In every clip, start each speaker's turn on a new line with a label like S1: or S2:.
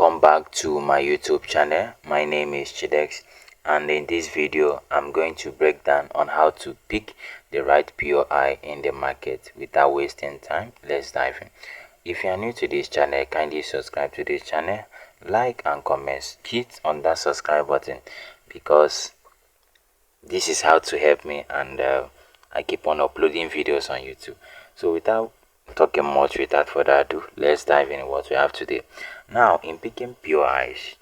S1: Welcome back to my YouTube channel. My name is Chidex, and in this video I'm going to break down on how to pick the right POI in the market without wasting time. Let's dive in. If you are new to this channel, kindly subscribe to this channel, like and comment, hit on that subscribe button because this is how to help me, and I keep on uploading videos on YouTube. So without talking much, without further ado, let's dive in what we have today. Now, in picking POIs,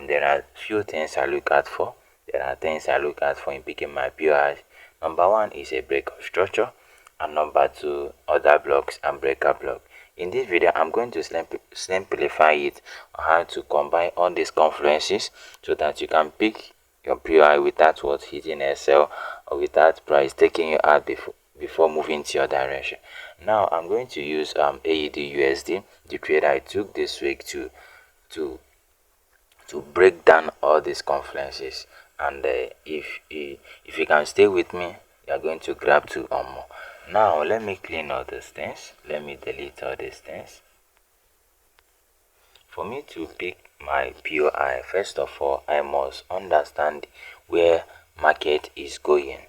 S1: there are few things I look out for. There are things I look out for in picking my POIs. Number one is a breakout structure, and number two, other blocks and breakout block. In this video, I'm going to simplify it on how to combine all these confluences so that you can pick your POI without what hitting a sell or without price taking you out before moving to your direction. Now I'm going to use AUD USD, the trade I took this week to break down all these confluences. And if you can stay with me, you are going to grab two or more. Now let me clean all these things. Let me delete all these things. For me to pick my POI, first of all, I must understand where market is going.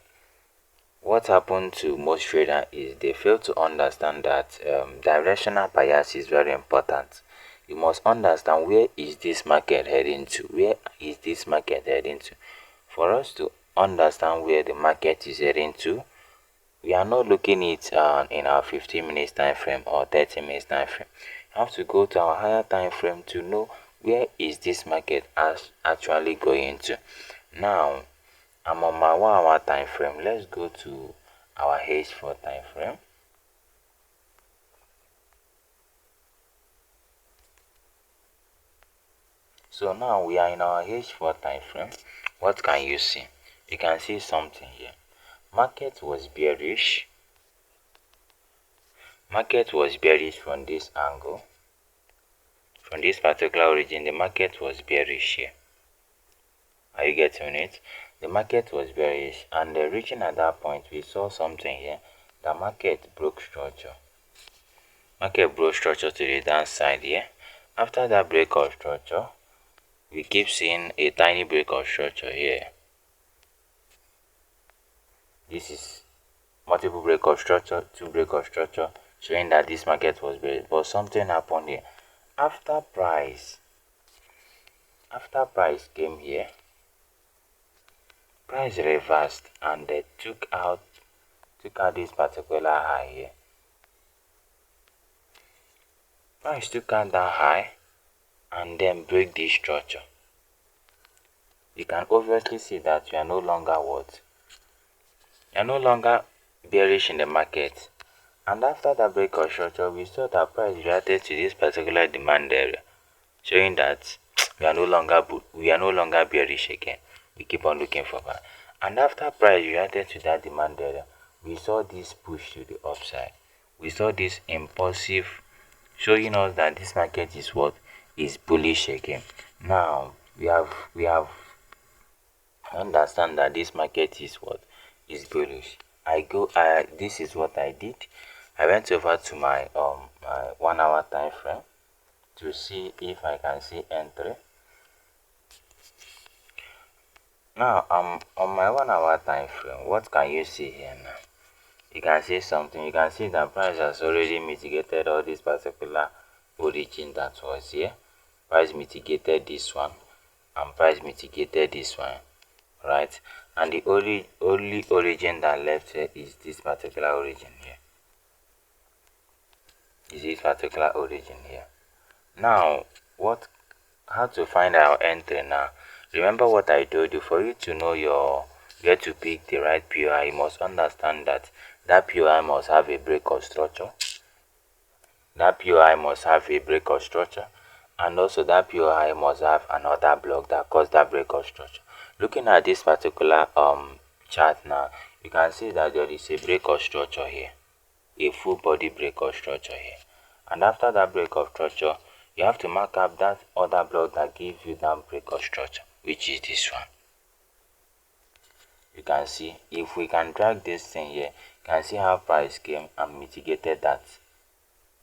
S1: What happened to most traders is they fail to understand that directional bias is very important. You must understand where is this market heading to. Where is this market heading to? For us to understand where the market is heading to, we are not looking at it in our 15 minutes time frame or 30 minutes time frame. You have to go to our higher time frame to know where is this market actually going to. Now I'm on my 1 hour time frame. Let's go to our H4 time frame. So now we are in our H4 time frame. What can you see? You can see something here. Market was bearish. Market was bearish from this angle. From this particular origin, the market was bearish here. Are you getting it? The market was bearish, and reaching at that point, we saw something here. The market broke structure. Market broke structure to the downside here. After that breakout structure, we keep seeing a tiny breakout structure here. This is multiple breakout structure, two breakout structure, showing that this market was bearish. But something happened here. After price came here, price reversed and they took out this particular high here. Price took out that high and then break this structure. You can obviously see that you are no longer what? You are no longer bearish in the market. And after that breakout structure, we saw that price reacted to this particular demand area, showing that we are no longer bearish again. We keep on looking for buy. And after price reacted to that demand area, we saw this push to the upside. We saw this impulsive, showing us that this market is what is bullish again. Now we have understand that this market is what is bullish. This is what I did. I went over to my 1 hour time frame to see if I can see entry. Now I'm on my 1 hour time frame. What can you see here now? You can see something. You can see that price has already mitigated all this particular origin that was here. Price mitigated this one, and price mitigated this one, right? And the only origin that left here is this particular origin here. Is this particular origin here. Now how to find our entry now? Remember what I told you. For you to know where to pick the right POI, you must understand that POI must have a breakout structure. That POI must have a breakout structure, and also that POI must have another block that caused that breakout structure. Looking at this particular chart now, you can see that there is a breakout structure here, a full body breakout structure here. And after that breakout structure, you have to mark up that other block that gives you that breakout structure, which is this one. You can see, if we can drag this thing here, you can see how price came and mitigated that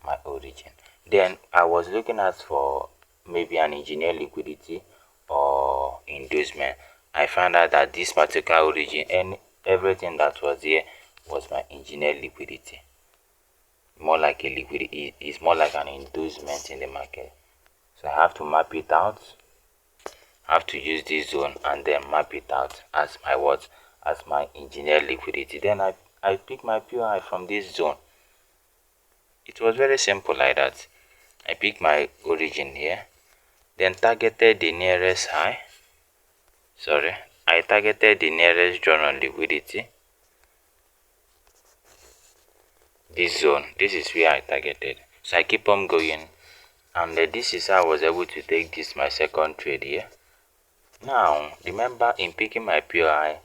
S1: my origin. Then I was looking at for maybe an engineer liquidity or inducement. I found out that this particular origin and everything that was here was my engineer liquidity. More like a liquidity, is more like an inducement in the market. So I have to map it out. I have to use this zone and then map it out as my what? As my engineer liquidity. Then I pick my POI from this zone. It was very simple like that. I picked my origin here, then targeted the nearest high. I targeted the nearest journal liquidity. This zone, this is where I targeted. So I keep on going, and this is how I was able to take this my second trade here. Now remember, in picking my POI,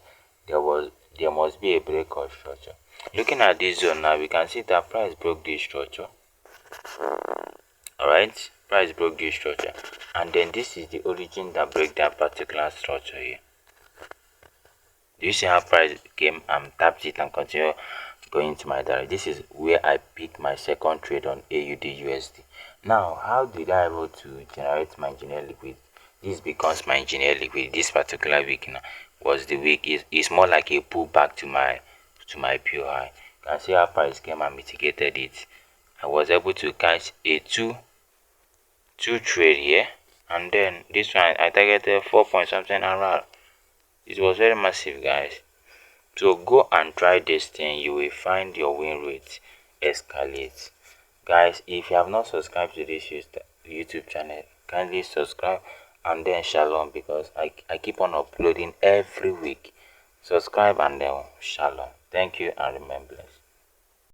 S1: there must be a break of structure. Looking at this zone now, we can see that price broke this structure. Alright, price broke this structure, and then this is the origin that break that particular structure here. Do you see how price came and tapped it and continue going to my direction? This is where I pick my second trade on AUD USD. Now, how did I able to generate my engineer liquid? This becomes my engineer liquid. This particular week now was the week is more like a pullback to my POI. You can see how price came and mitigated it. I was able to catch a two trade here, and then this one I targeted 4 point something around. It was very massive, guys. So go and try this thing. You will find your win rate escalate. Guys, if you have not subscribed to this YouTube channel, kindly subscribe and then shalom, because I keep on uploading every week. Subscribe and then shalom. Thank you and remain blessed.